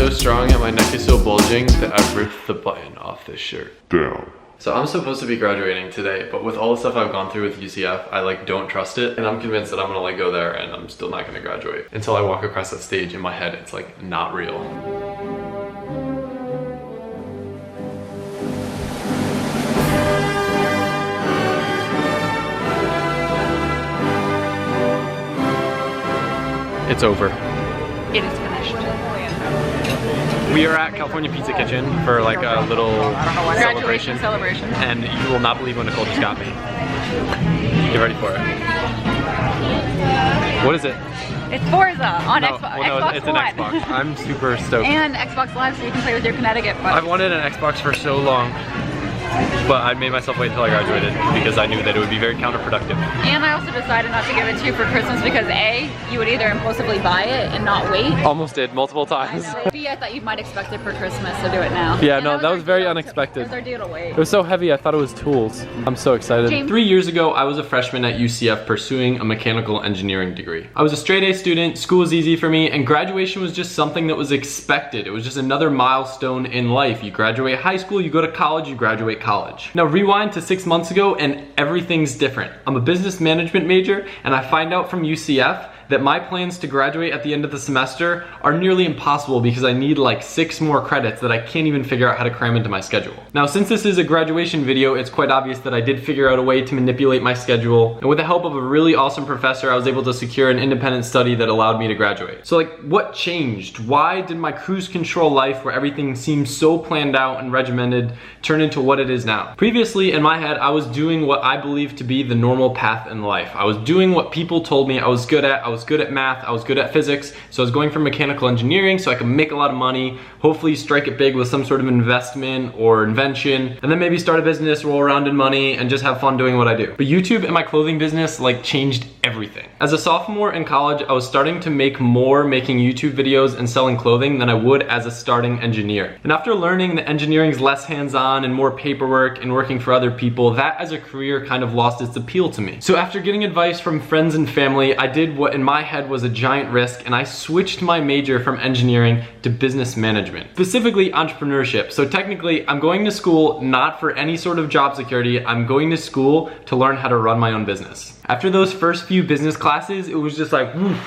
so strong and my neck is so bulging that I've ripped the button off this shirt. Down. So I'm supposed to be graduating today, but with all the stuff I've gone through with UCF, I like don't trust it, and I'm convinced that I'm gonna like go there and I'm still not gonna graduate. Until I walk across that stage, in my head, it's like not real. It's over. It is finished. We are at California Pizza Kitchen for like a little Graduation celebration. And you will not believe what Nicole just got me. Get ready for it. What is it? It's Forza on No, Xbox. well, no, Xbox it's an One. Xbox. I'm super stoked. And Xbox Live so you can play with your Connecticut buddies. I've wanted an Xbox for so long, but I made myself wait until I graduated because I knew that it would be very counterproductive. And I also decided not to give it to you for Christmas because A, you would either impulsively buy it and not wait. Almost did, multiple times. B, I thought you might expect it for Christmas, so do it now. Yeah, And no, that was very our deal unexpected. That was our deal to wait. It was so heavy, I thought it was tools. I'm so excited. James. 3 years ago, I was a freshman at UCF pursuing a mechanical engineering degree. I was a straight A student, school was easy for me, and graduation was just something that was expected. It was just another milestone in life. You graduate high school, you go to college, you graduate college. Now rewind to 6 months ago and everything's different. I'm a business management major and I find out from UCF that my plans to graduate at the end of the semester are nearly impossible because I need like 6 more credits that I can't even figure out how to cram into my schedule. Now, since this is a graduation video, it's quite obvious that I did figure out a way to manipulate my schedule. And with the help of a really awesome professor, I was able to secure an independent study that allowed me to graduate. So like, what changed? Why did my cruise control life where everything seemed so planned out and regimented turn into what it is now? Previously, in my head, I was doing what I believed to be the normal path in life. I was doing what people told me I was good at. I was good at math, I was good at physics, so I was going for mechanical engineering so I could make a lot of money, hopefully strike it big with some sort of investment or invention, and then maybe start a business, roll around in money, and just have fun doing what I do. But YouTube and my clothing business like changed everything. As a sophomore in college, I was starting to make more making YouTube videos and selling clothing than I would as a starting engineer. And after learning that engineering is less hands-on and more paperwork and working for other people, that as a career kind of lost its appeal to me. So after getting advice from friends and family, I did what in my head was a giant risk, and I switched my major from engineering to business management, specifically entrepreneurship. So technically, I'm going to school not for any sort of job security. I'm going to school to learn how to run my own business. After those first few business classes, it was just like, woof.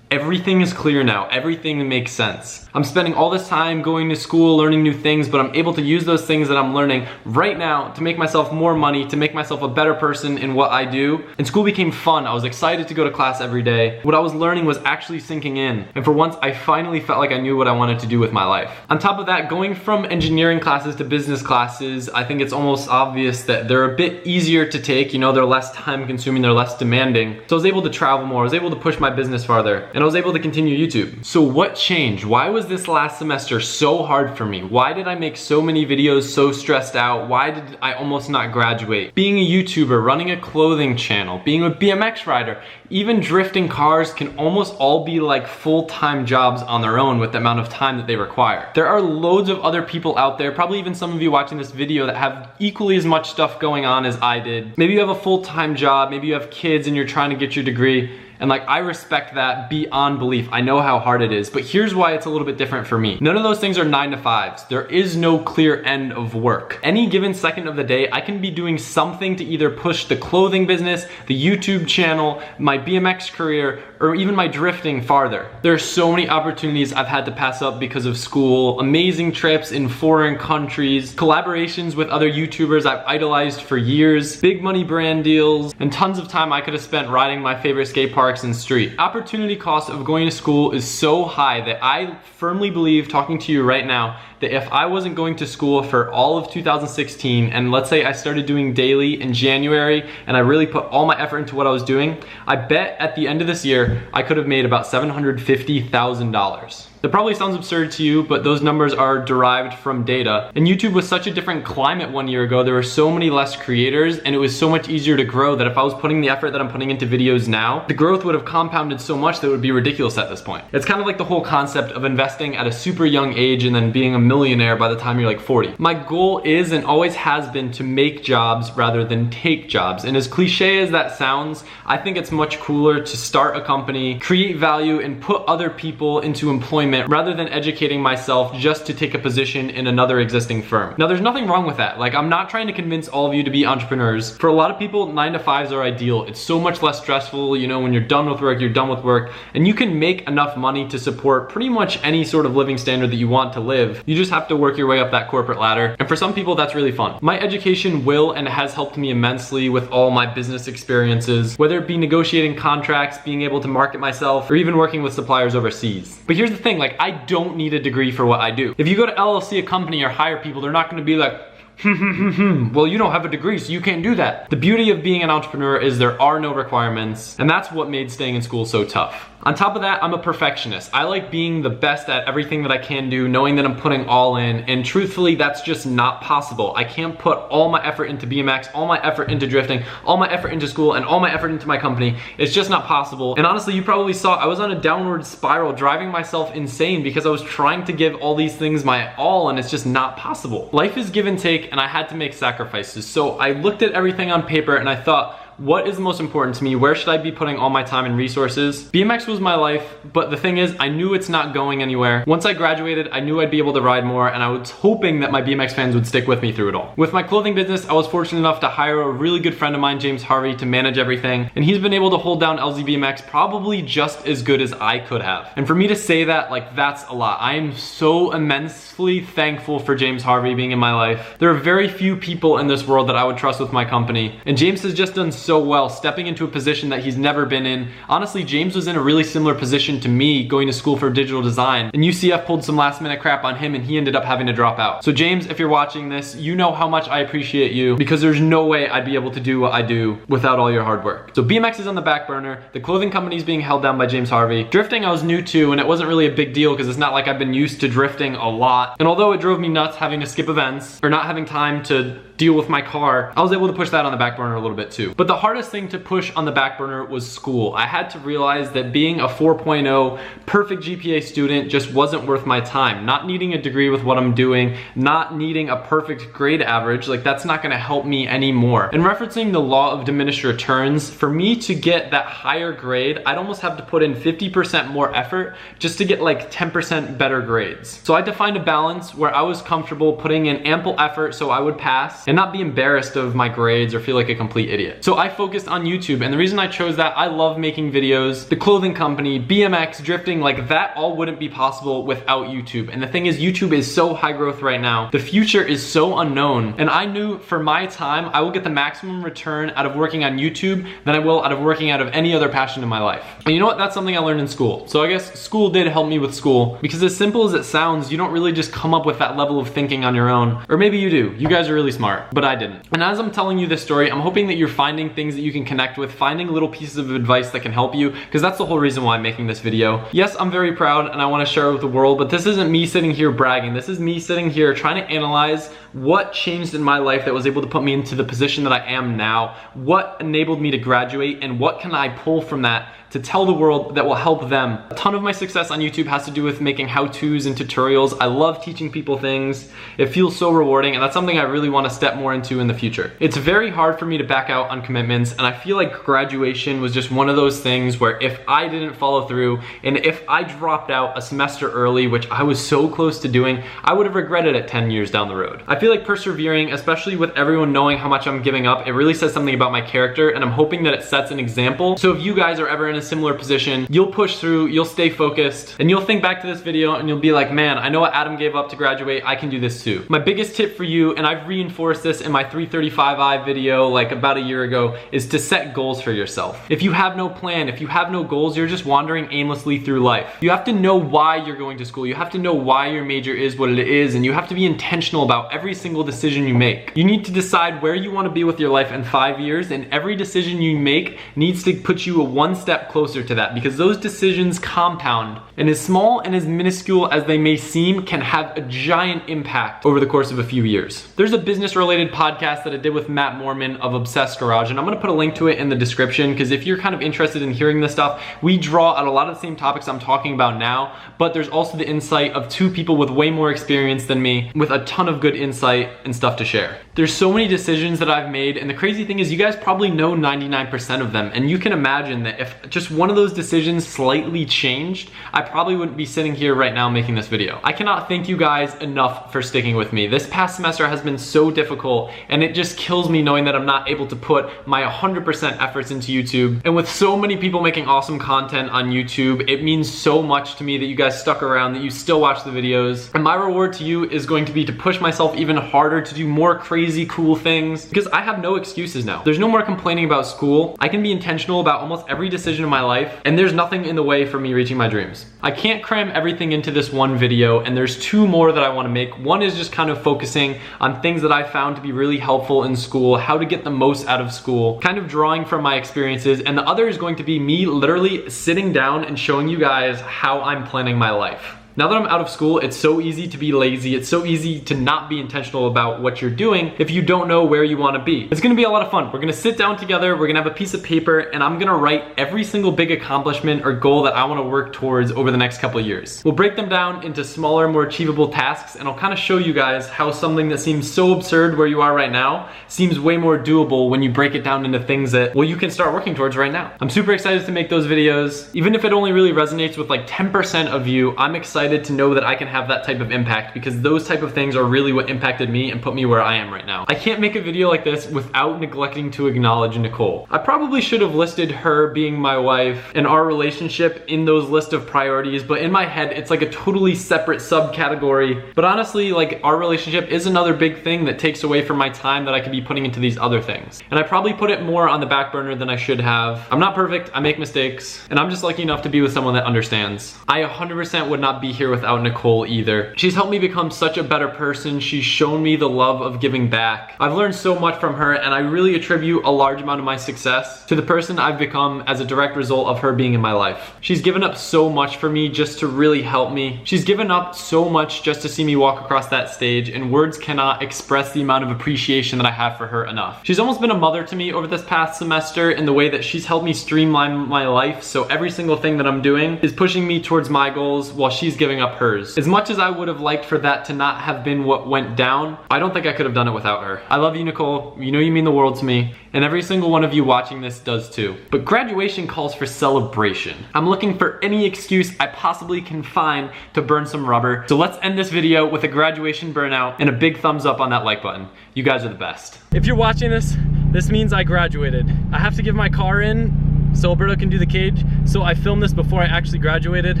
Everything is clear now. Everything makes sense. I'm spending all this time going to school, learning new things, but I'm able to use those things that I'm learning right now to make myself more money, to make myself a better person in what I do. And school became fun. I was excited to go to class every day. What I was learning was actually sinking in. And for once, I finally felt like I knew what I wanted to do with my life. On top of that, going from engineering classes to business classes, I think it's almost obvious that they're a bit easier to take. You know, they're less time consuming, they're less demanding. So I was able to travel more. I was able to push my business farther. And I was able to continue YouTube. So what changed? Why was this last semester so hard for me? Why did I make so many videos so stressed out? Why did I almost not graduate? Being a YouTuber, running a clothing channel, being a BMX rider, even drifting cars can almost all be like full-time jobs on their own with the amount of time that they require. There are loads of other people out there, probably even some of you watching this video, that have equally as much stuff going on as I did. Maybe you have a full-time job, maybe you have kids and you're trying to get your degree. And like, I respect that beyond belief. I know how hard it is, but here's why it's a little bit different for me. None of those things are 9 to 5s. There is no clear end of work. Any given second of the day, I can be doing something to either push the clothing business, the YouTube channel, my BMX career, or even my drifting farther. There are so many opportunities I've had to pass up because of school, amazing trips in foreign countries, collaborations with other YouTubers I've idolized for years, big money brand deals, and tons of time I could have spent riding my favorite skate park and street. Opportunity cost of going to school is so high that I firmly believe, talking to you right now, that if I wasn't going to school for all of 2016, and let's say I started doing daily in January and I really put all my effort into what I was doing, I bet at the end of this year I could have made about $750,000. That probably sounds absurd to you, but those numbers are derived from data. And YouTube was such a different climate 1 year ago. There were so many less creators and it was so much easier to grow that if I was putting the effort that I'm putting into videos now, the growth growth would have compounded so much that it would be ridiculous at this point. It's kind of like the whole concept of investing at a super young age and then being a millionaire by the time you're like 40. My goal is and always has been to make jobs rather than take jobs. And as cliche as that sounds, I think it's much cooler to start a company, create value, and put other people into employment rather than educating myself just to take a position in another existing firm. Now, there's nothing wrong with that. Like, I'm not trying to convince all of you to be entrepreneurs. For a lot of people, 9 to 5s are ideal. It's so much less stressful. You know, when you're done with work, you're done with work, and you can make enough money to support pretty much any sort of living standard that you want to live. You just have to work your way up that corporate ladder. And for some people, that's really fun. My education will and has helped me immensely with all my business experiences, whether it be negotiating contracts, being able to market myself, or even working with suppliers overseas. But here's the thing, like, I don't need a degree for what I do. If you go to LLC a company or hire people, they're not gonna be like, well, you don't have a degree, so you can't do that. The beauty of being an entrepreneur is there are no requirements, and that's what made staying in school so tough. On top of that, I'm a perfectionist. I like being the best at everything that I can do, knowing that I'm putting all in, and truthfully, that's just not possible. I can't put all my effort into BMX, all my effort into drifting, all my effort into school, and all my effort into my company. It's just not possible. And honestly, you probably saw I was on a downward spiral, driving myself insane because I was trying to give all these things my all, and it's just not possible. Life is give and take, and I had to make sacrifices. So I looked at everything on paper and I thought, what is the most important to me? Where should I be putting all my time and resources? BMX was my life, but the thing is, I knew it's not going anywhere. Once I graduated, I knew I'd be able to ride more, and I was hoping that my BMX fans would stick with me through it all. With my clothing business, I was fortunate enough to hire a really good friend of mine, James Harvey, to manage everything, and he's been able to hold down LZ BMX probably just as good as I could have. And for me to say that, like, that's a lot. I am so immensely thankful for James Harvey being in my life. There are very few people in this world that I would trust with my company, and James has just done so well, stepping into a position that he's never been in. Honestly, James was in a really similar position to me going to school for digital design, and UCF pulled some last minute crap on him and he ended up having to drop out. So James, if you're watching this, you know how much I appreciate you, because there's no way I'd be able to do what I do without all your hard work. So BMX is on the back burner. The clothing company is being held down by James Harvey. Drifting I was new to, and it wasn't really a big deal because it's not like I've been used to drifting a lot. And although it drove me nuts having to skip events or not having time to deal with my car, I was able to push that on the back burner a little bit too. But the hardest thing to push on the back burner was school. I had to realize that being a 4.0 perfect GPA student just wasn't worth my time. Not needing a degree with what I'm doing, not needing a perfect grade average, like, that's not gonna help me anymore. And referencing the law of diminished returns, for me to get that higher grade, I'd almost have to put in 50% more effort just to get like 10% better grades. So I had to find a balance where I was comfortable putting in ample effort so I would pass and not be embarrassed of my grades or feel like a complete idiot. So I focused on YouTube, and the reason I chose that, I love making videos. The clothing company, BMX, drifting, like, that all wouldn't be possible without YouTube. And the thing is, YouTube is so high growth right now. The future is so unknown, and I knew for my time, I will get the maximum return out of working on YouTube than I will out of working out of any other passion in my life. And you know what? That's something I learned in school. So I guess school did help me with school, because as simple as it sounds, you don't really just come up with that level of thinking on your own. Or maybe you do. You guys are really smart. But I didn't. And as I'm telling you this story, I'm hoping that you're finding things that you can connect with, finding little pieces of advice that can help you, because that's the whole reason why I'm making this video. Yes, I'm very proud and I want to share it with the world, but this isn't me sitting here bragging. This is me sitting here trying to analyze what changed in my life that was able to put me into the position that I am now, what enabled me to graduate, and what can I pull from that to tell the world that will help them. A ton of my success on YouTube has to do with making how-tos and tutorials. I love teaching people things. It feels so rewarding, and that's something I really want to step more into in the future. It's very hard for me to back out on commitments, and I feel like graduation was just one of those things where if I didn't follow through, and if I dropped out a semester early, which I was so close to doing, I would have regretted it 10 years down the road. I feel like persevering, especially with everyone knowing how much I'm giving up, it really says something about my character, and I'm hoping that it sets an example. So if you guys are ever in a similar position, you'll push through, you'll stay focused, and you'll think back to this video and you'll be like, man, I know what Adam gave up to graduate, I can do this too. My biggest tip for you, and I've reinforced this in my 335i video like about a year ago, is to set goals for yourself. If you have no plan, if you have no goals, you're just wandering aimlessly through life. You have to know why you're going to school, you have to know why your major is what it is, and you have to be intentional about every single decision you make. You need to decide where you want to be with your life in 5 years, and every decision you make needs to put you one step step closer to that, because those decisions compound, and as small and as minuscule as they may seem can have a giant impact over the course of a few years. There's a business related podcast that I did with Matt Mormon of Obsessed Garage, and I'm gonna put a link to it in the description, because if you're kind of interested in hearing this stuff, we draw out a lot of the same topics I'm talking about now, but there's also the insight of two people with way more experience than me with a ton of good insight and stuff to share. There's so many decisions that I've made, and the crazy thing is you guys probably know 99% of them, and you can imagine that if just one of those decisions slightly changed, I probably wouldn't be sitting here right now making this video. I cannot thank you guys enough for sticking with me. This past semester has been so difficult, and it just kills me knowing that I'm not able to put my 100% efforts into YouTube. And with so many people making awesome content on YouTube, it means so much to me that you guys stuck around, that you still watch the videos. And my reward to you is going to be to push myself even harder, to do more crazy cool things, because I have no excuses now. There's no more complaining about school. I can be intentional about almost every decision in my life, and there's nothing in the way for me reaching my dreams. I can't cram everything into this one video, and there's two more that I want to make. One is just kind of focusing on things that I found to be really helpful in school, how to get the most out of school, kind of drawing from my experiences, and the other is going to be me literally sitting down and showing you guys how I'm planning my life. Now that I'm out of school, it's so easy to be lazy. It's so easy to not be intentional about what you're doing if you don't know where you want to be. It's gonna be a lot of fun. We're gonna sit down together, we're gonna have a piece of paper, and I'm gonna write every single big accomplishment or goal that I want to work towards over the next couple of years. We'll break them down into smaller, more achievable tasks, and I'll kind of show you guys how something that seems so absurd where you are right now seems way more doable when you break it down into things that, well, you can start working towards right now. I'm super excited to make those videos. Even if it only really resonates with like 10% of you, I'm excited to know that I can have that type of impact, because those type of things are really what impacted me and put me where I am right now. I can't make a video like this without neglecting to acknowledge Nicole. I probably should have listed her being my wife and our relationship in those list of priorities, but in my head it's like a totally separate subcategory. But honestly, like, our relationship is another big thing that takes away from my time that I could be putting into these other things. And I probably put it more on the back burner than I should have. I'm not perfect, I make mistakes, and I'm just lucky enough to be with someone that understands. I 100% would not be here without Nicole either. She's helped me become such a better person. She's shown me the love of giving back. I've learned so much from her, and I really attribute a large amount of my success to the person I've become as a direct result of her being in my life. She's given up so much for me just to really help me. She's given up so much just to see me walk across that stage, and words cannot express the amount of appreciation that I have for her enough. She's almost been a mother to me over this past semester in the way that she's helped me streamline my life, so every single thing that I'm doing is pushing me towards my goals while she's giving up hers. As much as I would have liked for that to not have been what went down, I don't think I could have done it without her. I love you, Nicole. You know you mean the world to me, and every single one of you watching this does too. But graduation calls for celebration. I'm looking for any excuse I possibly can find to burn some rubber. So let's end this video with a graduation burnout and a big thumbs up on that like button. You guys are the best. If you're watching this, this means I graduated. I have to give my car in so Alberto can do the cage. So I filmed this before I actually graduated.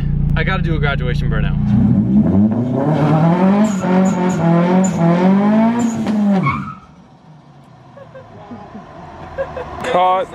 I gotta do a graduation burnout. Caught.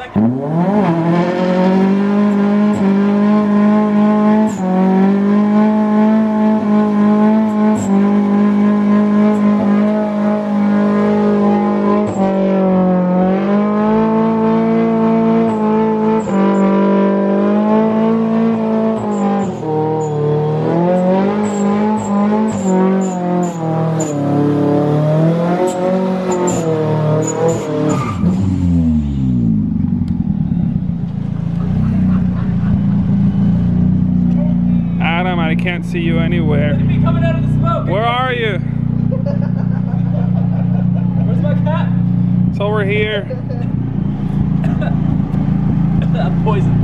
I can't see you anywhere. Look at me coming out of the smoke. Where are you? Where's my cat? It's over here. I'm poisoned.